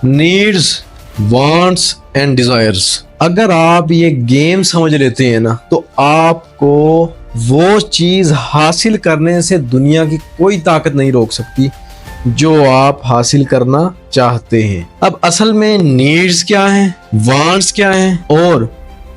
Needs, wants and desires. اگر آپ یہ گیم سمجھ لیتے ہیں نا تو آپ کو وہ چیز حاصل کرنے سے دنیا کی کوئی طاقت نہیں روک سکتی جو آپ حاصل کرنا چاہتے ہیں. اب اصل میں نیڈز کیا ہیں، وانٹس کیا ہیں اور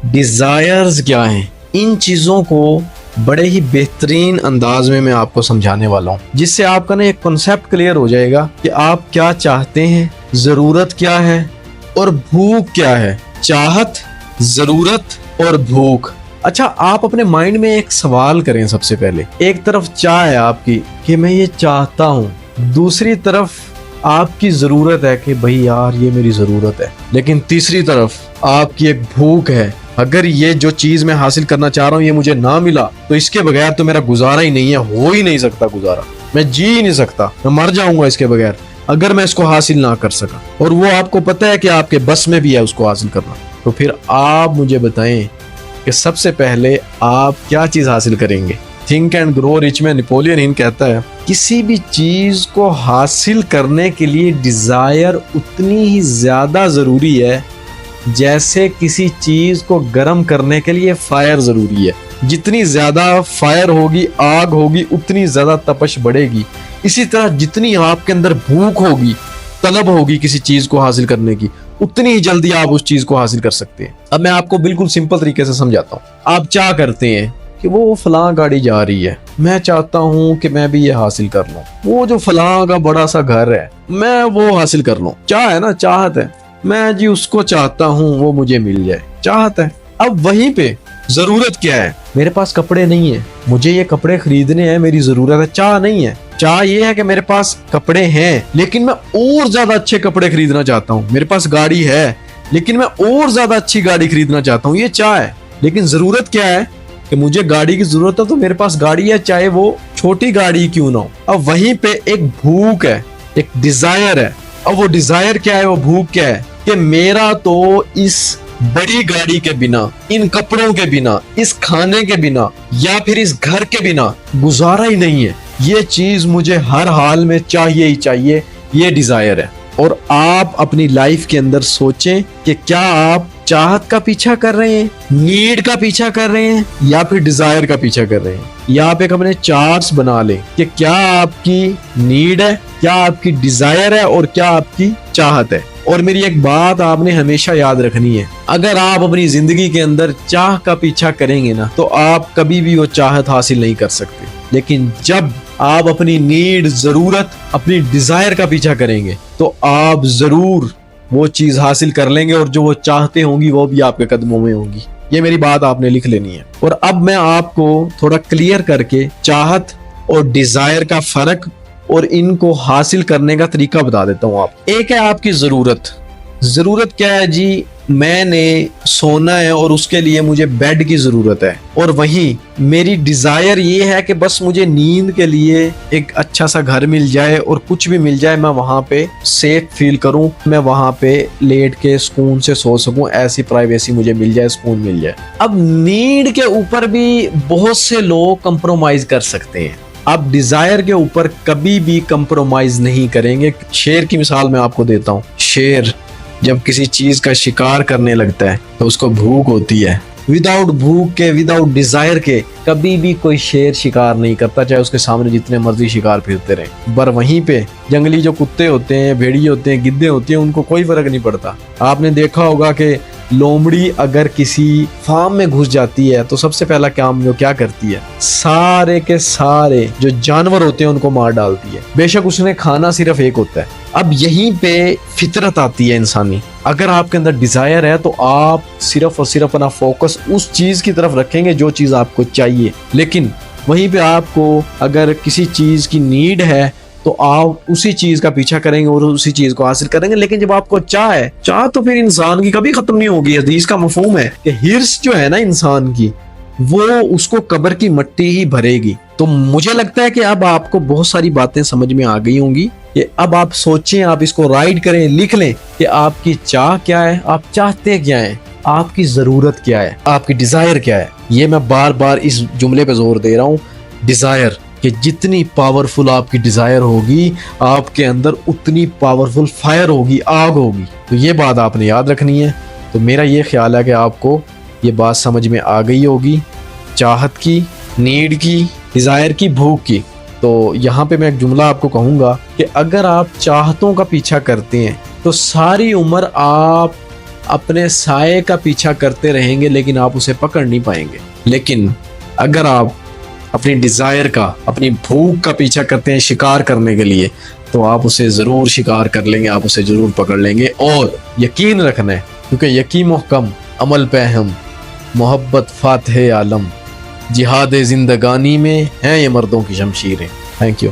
ڈیزائرز کیا ہیں، ان چیزوں کو بڑے ہی بہترین انداز میں آپ کو سمجھانے والا ہوں، جس سے آپ کا نا ایک کنسیپٹ کلیئر ہو جائے گا کہ آپ کیا چاہتے ہیں، ضرورت کیا ہے اور بھوک کیا ہے. چاہت، ضرورت اور بھوک. اچھا، آپ اپنے مائنڈ میں ایک سوال کریں. سب سے پہلے ایک طرف چاہ ہے آپ کی کہ میں یہ چاہتا ہوں، دوسری طرف آپ کی ضرورت ہے کہ بھئی یار یہ میری ضرورت ہے، لیکن تیسری طرف آپ کی ایک بھوک ہے. اگر یہ جو چیز میں حاصل کرنا چاہ رہا ہوں یہ مجھے نہ ملا تو اس کے بغیر تو میرا گزارا ہی نہیں ہے، ہو ہی نہیں سکتا گزارا، میں جی ہی نہیں سکتا، میں مر جاؤں گا اس کے بغیر اگر میں اس کو حاصل نہ کر سکا. اور وہ آپ کو پتہ ہے کہ آپ کے بس میں بھی ہے اس کو حاصل کرنا. تو پھر آپ مجھے بتائیں کہ سب سے پہلے آپ کیا چیز حاصل کریں گے. تھنک اینڈ گرو رچ میں نیپولین ہل کہتا ہے کسی بھی چیز کو حاصل کرنے کے لیے ڈیزائر اتنی ہی زیادہ ضروری ہے جیسے کسی چیز کو گرم کرنے کے لیے فائر ضروری ہے. جتنی زیادہ فائر ہوگی، آگ ہوگی، اتنی زیادہ تپش بڑھے گی. اسی طرح جتنی آپ کے اندر بھوک ہوگی، طلب ہوگی کسی چیز کو حاصل کرنے کی، اتنی ہی جلدی آپ اس چیز کو حاصل کر سکتے ہیں. اب میں آپ کو بالکل سمپل طریقے سے سمجھاتا ہوں. آپ چاہ کرتے ہیں کہ وہ فلاں گاڑی جا رہی ہے، میں چاہتا ہوں کہ میں بھی یہ حاصل کر لوں. وہ جو فلاں کا بڑا سا گھر ہے میں وہ حاصل کر لوں. چاہ ہے نا، چاہت ہے، میں جی اس کو چاہتا ہوں وہ مجھے مل جائے، چاہت ہے. اب وہیں پہ ضرورت کیا ہے؟ میرے پاس کپڑے نہیں ہیں، مجھے یہ کپڑے خریدنے ہیں، میری ضرورت ہے. چاہ نہیں ہے. چاہ یہ ہے کہ میرے پاس کپڑے ہیں لیکن میں اور زیادہ اچھے کپڑے خریدنا چاہتا ہوں. میرے پاس گاڑی ہے لیکن میں اور زیادہ اچھی گاڑی خریدنا چاہتا ہوں. یہ چاہ ہے. لیکن ضرورت کیا ہے کہ مجھے گاڑی کی ضرورت ہے تو میرے پاس گاڑی ہے، چاہے وہ چھوٹی گاڑی کیوں نہ ہو. اب وہیں پہ ایک بھوک ہے، ایک ڈیزائر ہے. اب وہ ڈیزائر کیا ہے، وہ بھوک کیا ہے کہ میرا تو اس بڑی گاڑی کے بنا، ان کپڑوں کے بنا، اس کھانے کے بنا یا پھر اس گھر کے بنا گزارا ہی نہیں ہے. یہ چیز مجھے ہر حال میں چاہیے ہی چاہیے. یہ ڈیزائر ہے. اور آپ اپنی لائف کے اندر سوچیں کہ کیا آپ چاہت کا پیچھا کر رہے ہیں، نیڈ کا پیچھا کر رہے ہیں یا پھر ڈیزائر کا پیچھا کر رہے ہیں. یا آپ ایک اپنے چارٹس بنا لیں کہ کیا آپ کی نیڈ ہے، کیا آپ کی ڈیزائر ہے اور کیا آپ کی چاہت ہے. اور میری ایک بات آپ نے ہمیشہ یاد رکھنی ہے، اگر آپ اپنی زندگی کے اندر چاہ کا پیچھا کریں گے نا تو آپ کبھی بھی وہ چاہت حاصل نہیں کر سکتے. لیکن جب آپ اپنی نیڈ، ضرورت، اپنی ڈیزائر کا پیچھا کریں گے تو آپ ضرور وہ چیز حاصل کر لیں گے اور جو وہ چاہتے ہوں گی وہ بھی آپ کے قدموں میں ہوں گی. یہ میری بات آپ نے لکھ لینی ہے. اور اب میں آپ کو تھوڑا کلیئر کر کے چاہت اور ڈیزائر کا فرق اور ان کو حاصل کرنے کا طریقہ بتا دیتا ہوں. ایک ہے آپ کی ضرورت. ضرورت کیا ہے جی؟ میں نے سونا ہے اور اس کے لیے مجھے بیڈ کی ضرورت ہے. اور وہیں میری ڈیزائر یہ ہے کہ بس مجھے نیند کے لیے ایک اچھا سا گھر مل جائے اور کچھ بھی مل جائے، میں وہاں پہ سیف فیل کروں، میں وہاں پہ لیٹ کے سکون سے سو سکوں، ایسی پرائیویسی مجھے مل جائے، سکون مل جائے. اب نیڈ کے اوپر بھی بہت سے لوگ کمپرومائز کر سکتے ہیں. آپ ڈیزائر کے اوپر کبھی بھی کمپرومائز نہیں کریں گے. شیر کی مثال میں آپ کو دیتا ہوں. شیر جب کسی چیز کا شکار کرنے لگتا ہے تو اس کو بھوک ہوتی ہے. وداؤٹ بھوک کے، وداؤٹ ڈیزائر کے کبھی بھی کوئی شیر شکار نہیں کرتا، چاہے اس کے سامنے جتنے مرضی شکار پھرتے رہیں. پر وہیں پہ جنگلی جو کتے ہوتے ہیں، بھیڑیے ہوتے ہیں، گدھے ہوتے ہیں، ان کو کوئی فرق نہیں پڑتا. آپ نے دیکھا ہوگا کہ لومڑی اگر کسی فارم میں گھس جاتی ہے تو سب سے پہلا کام جو کیا کرتی ہے، سارے کے سارے جو جانور ہوتے ہیں ان کو مار ڈالتی ہے. بے شک اس نے کھانا صرف ایک ہوتا ہے. اب یہیں پہ فطرت آتی ہے انسانی. اگر آپ کے اندر ڈیزائر ہے تو آپ صرف اور صرف اپنا فوکس اس چیز کی طرف رکھیں گے جو چیز آپ کو چاہیے. لیکن وہیں پہ آپ کو اگر کسی چیز کی نیڈ ہے تو آپ اسی چیز کا پیچھا کریں گے اور اسی چیز کو حاصل کریں گے. لیکن جب آپ کو چاہ تو پھر انسان کی کبھی ختم نہیں ہوگی. حدیث کا مفہوم ہے کہ ہرس جو ہے نا انسان کی، وہ اس کو قبر کی مٹی ہی بھرے گی. تو مجھے لگتا ہے کہ اب آپ کو بہت ساری باتیں سمجھ میں آ گئی ہوں گی. کہ اب آپ سوچیں، آپ اس کو رائٹ کریں، لکھ لیں کہ آپ کی چاہ کیا ہے، آپ چاہتے کیا ہیں، آپ کی ضرورت کیا ہے، آپ کی ڈیزائر کیا ہے. یہ میں بار بار اس جملے پہ زور دے رہا ہوں، ڈیزائر، کہ جتنی پاورفل آپ کی ڈیزائر ہوگی آپ کے اندر اتنی پاورفل فائر ہوگی، آگ ہوگی. تو یہ بات آپ نے یاد رکھنی ہے. تو میرا یہ خیال ہے کہ آپ کو یہ بات سمجھ میں آ گئی ہوگی، چاہت کی، نیڈ کی، ڈیزائر کی، بھوک کی. تو یہاں پہ میں ایک جملہ آپ کو کہوں گا کہ اگر آپ چاہتوں کا پیچھا کرتے ہیں تو ساری عمر آپ اپنے سائے کا پیچھا کرتے رہیں گے لیکن آپ اسے پکڑ نہیں پائیں گے. لیکن اگر آپ اپنی ڈیزائر کا، اپنی بھوک کا پیچھا کرتے ہیں شکار کرنے کے لیے، تو آپ اسے ضرور شکار کر لیں گے، آپ اسے ضرور پکڑ لیں گے. اور یقین رکھنا ہے، کیونکہ یقین محکم، عمل پہ ہم، محبت فاتح عالم، جہاد زندگانی میں ہیں یہ مردوں کی شمشیریں. Thank you.